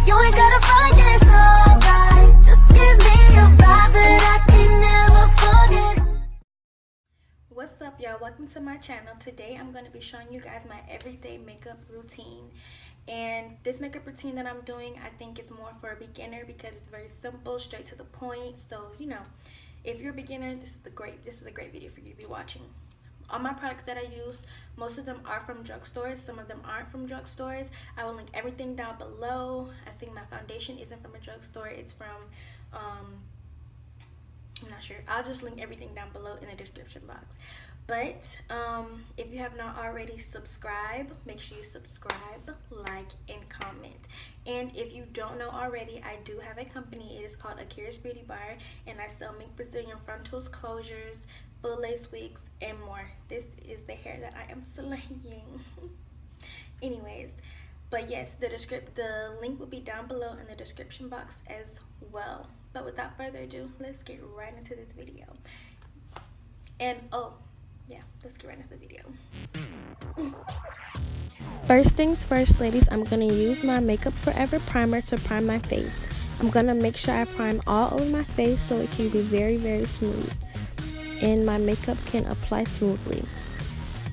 You ain't gotta find it, it's alright. Just give me a vibe that I can never forget. What's up, y'all? Welcome to my channel. Today I'm going to be showing you guys my everyday makeup routine. And this makeup routine that I'm doing, I think it's more for a beginner because it's very simple, straight to the point. So, you know, if you're a beginner, this is a great video for you to be watching. All my products that I use, most of them are from drugstores, some of them aren't from drugstores. I will link everything down below. I think my foundation isn't from a drugstore, it's from I'm not sure. I'll just link everything down below in the description box. But if you have not already subscribed, make sure you subscribe, like, and comment. And if you don't know already, I do have a company. It is called AKIRA's Beauty Bar, and I sell mink Brazilian frontals, closures, full lace wigs, and more. This is the hair that I am slaying. Anyways, but yes, the link will be down below in the description box as well. But without further ado, let's get right into this video. And let's get right into the video. First things first, ladies, I'm going to use my Makeup Forever primer to prime my face. I'm going to make sure I prime all over my face so it can be very, very smooth and my makeup can apply smoothly.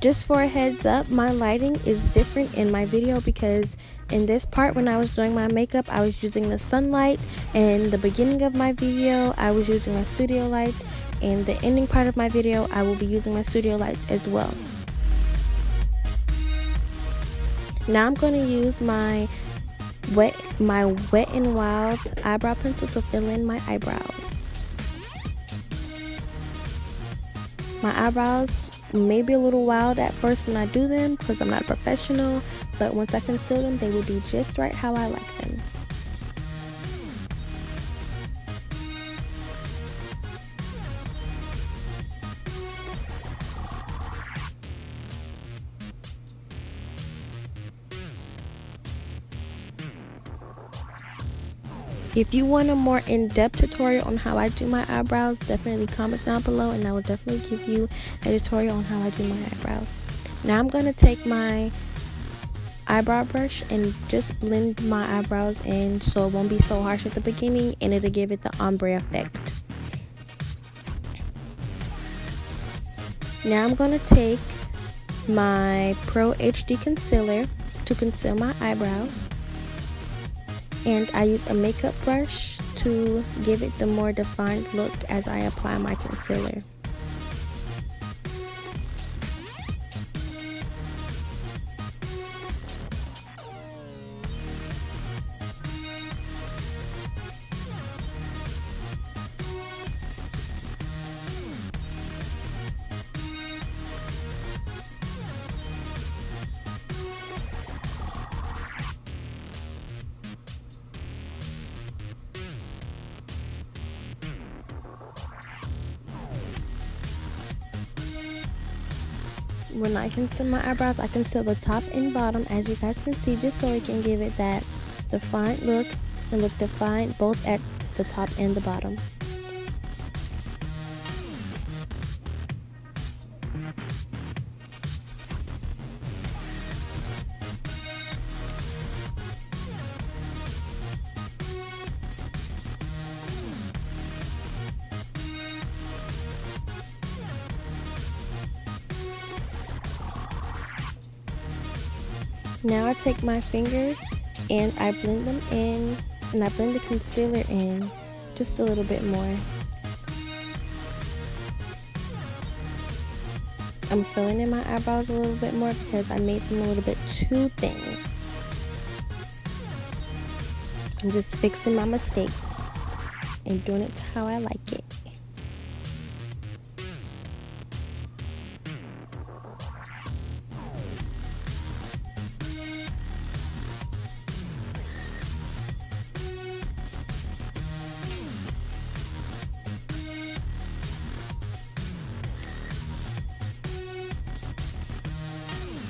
Just for a heads up, my lighting is different in my video because in this part when I was doing my makeup, I was using the sunlight, and the beginning of my video I was using my studio lights, and the ending part of my video I will be using my studio lights as well. Now I'm going to use my Wet n Wild eyebrow pencil to fill in my eyebrows. My eyebrows may be a little wild at first when I do them because I'm not a professional, but once I conceal them, they will be just right how I like them. If you want a more in-depth tutorial on how I do my eyebrows, definitely comment down below and I will definitely give you a tutorial on how I do my eyebrows. Now I'm going to take my eyebrow brush and just blend my eyebrows in so it won't be so harsh at the beginning and it'll give it the ombre effect. Now I'm going to take my Pro HD concealer to conceal my eyebrows. And I use a makeup brush to give it the more defined look as I apply my concealer. When I conceal my eyebrows, I conceal the top and bottom, as you guys can see, just so it can give it that defined look and look defined both at the top and the bottom. Now I take my fingers and I blend them in, and I blend the concealer in just a little bit more. I'm filling in my eyebrows a little bit more because I made them a little bit too thin. I'm just fixing my mistakes and doing it how I like it.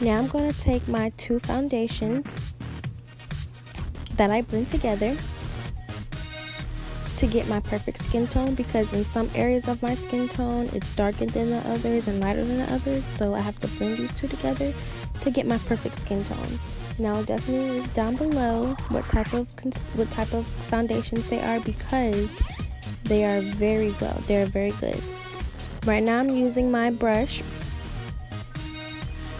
Now I'm going to take my two foundations that I blend together to get my perfect skin tone, because in some areas of my skin tone it's darker than the others and lighter than the others, so I have to blend these two together to get my perfect skin tone. Now definitely list down below what type of foundations they are, because they are very good. Right now I'm using my brush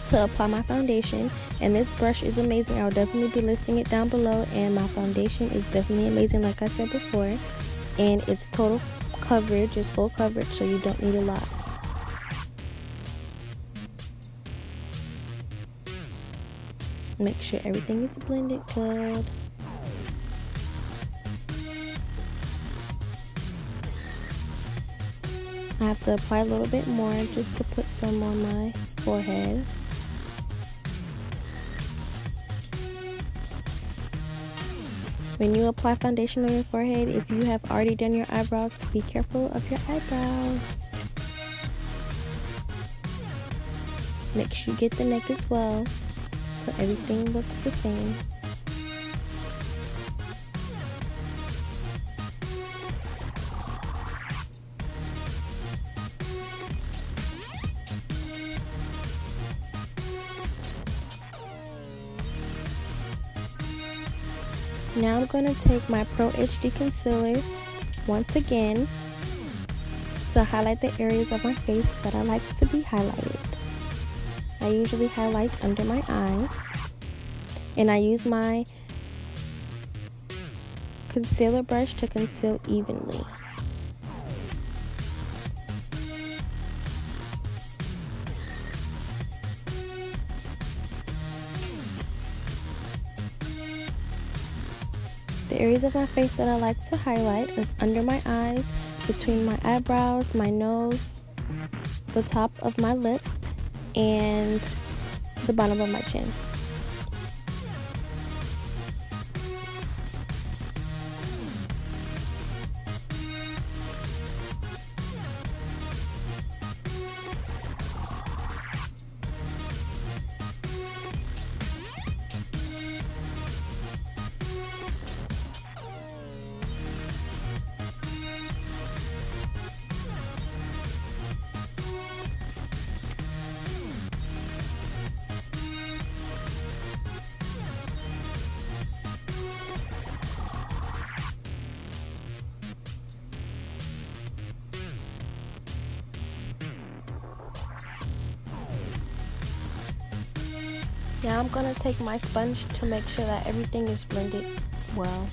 to apply my foundation, and this brush is amazing. I'll definitely be listing it down below, and my foundation is definitely amazing like I said before, and it's total coverage, it's full coverage, so you don't need a lot. Make sure everything is blended good. I have to apply a little bit more just to put some on my forehead. When you apply foundation on your forehead, if you have already done your eyebrows, be careful of your eyebrows. Make sure you get the neck as well, so everything looks the same. Now I'm going to take my Pro HD concealer once again to highlight the areas of my face that I like to be highlighted. I usually highlight under my eyes, and I use my concealer brush to conceal evenly. The areas of my face that I like to highlight is under my eyes, between my eyebrows, my nose, the top of my lip, and the bottom of my chin. Now I'm going to take my sponge to make sure that everything is blended well.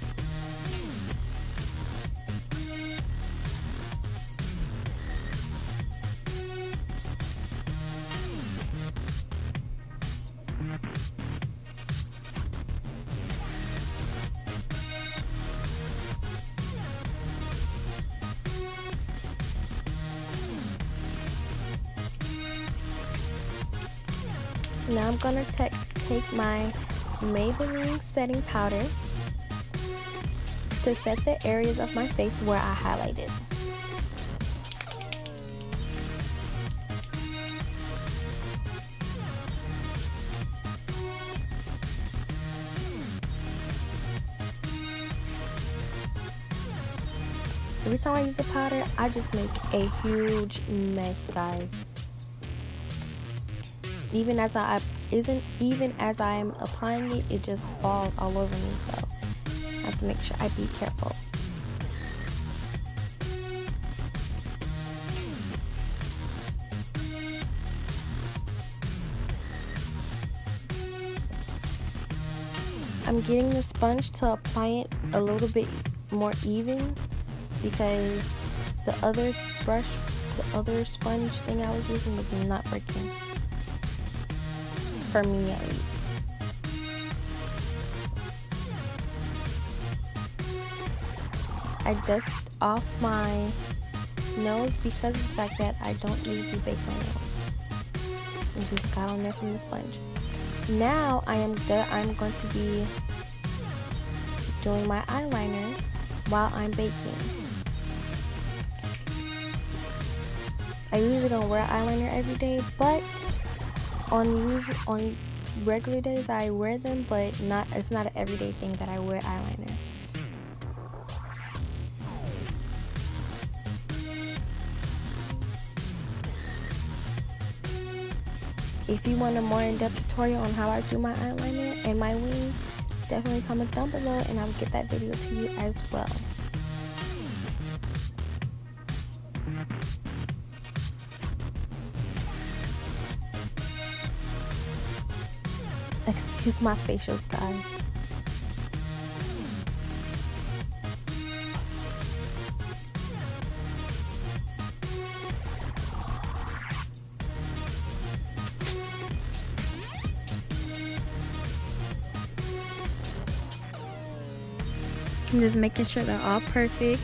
Now I'm going to take my Maybelline setting powder to set the areas of my face where I highlighted. Every time I use the powder, I just make a huge mess, guys. Even as I am applying it, it just falls all over me, so I have to make sure I be careful. I'm getting the sponge to apply it a little bit more even, because the other sponge thing I was using was not working. For me at least. I dust off my nose because of the fact that I don't usually bake my nails. It just got on there from the sponge. Now I'm going to be doing my eyeliner while I'm baking. I usually don't wear eyeliner every day, but on regular days I wear them, but it's not an everyday thing that I wear eyeliner. if you want a more in-depth tutorial on how I do my eyeliner and my wings, definitely comment down below and I'll get that video to you as well. Excuse my facials, guys. I'm just making sure they're all perfect.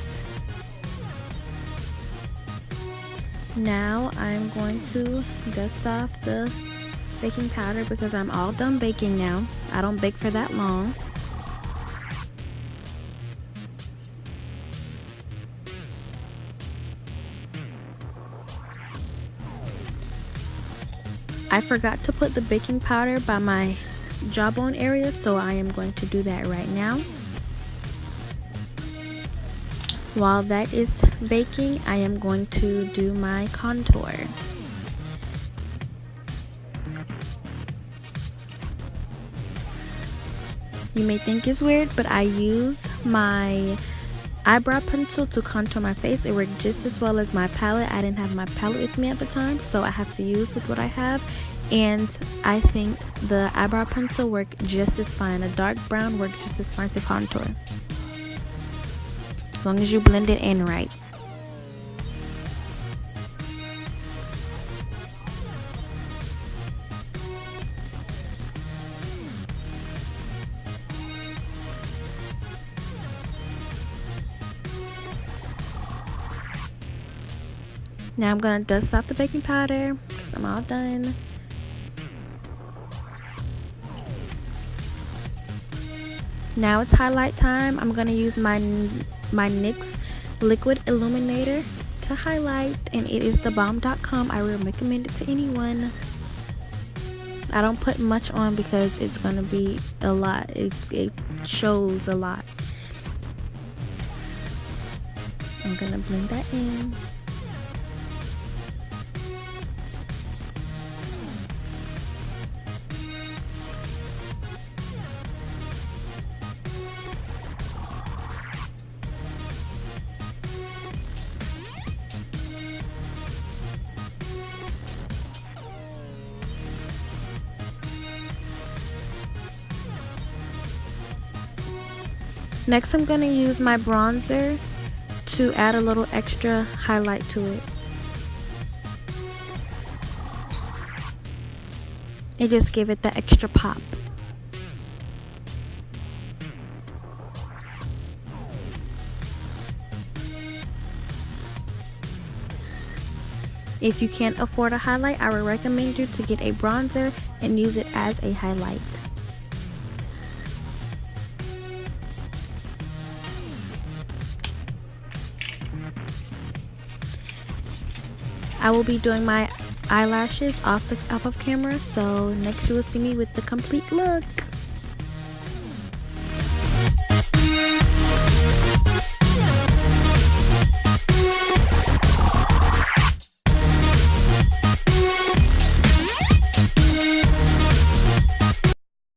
Now I'm going to dust off the baking powder because I'm all done baking now. I don't bake for that long. I forgot to put the baking powder by my jawbone area, so I am going to do that right now. While that is baking, I am going to do my contour. You may think it's weird, but I use my eyebrow pencil to contour my face. It worked just as well as my palette. I didn't have my palette with me at the time, so I have to use with what I have. And I think the eyebrow pencil worked just as fine. A dark brown worked just as fine to contour, as long as you blend it in right. Now I'm going to dust off the baking powder because I'm all done. Now it's highlight time. I'm going to use my NYX liquid illuminator to highlight, and it is thebomb.com. I would recommend it to anyone. I don't put much on because it's going to be a lot. It shows a lot. I'm going to blend that in. Next, I'm going to use my bronzer to add a little extra highlight to it. It just give it the extra pop. If you can't afford a highlight, I would recommend you to get a bronzer and use it as a highlight. I will be doing my eyelashes off of camera, so next you will see me with the complete look.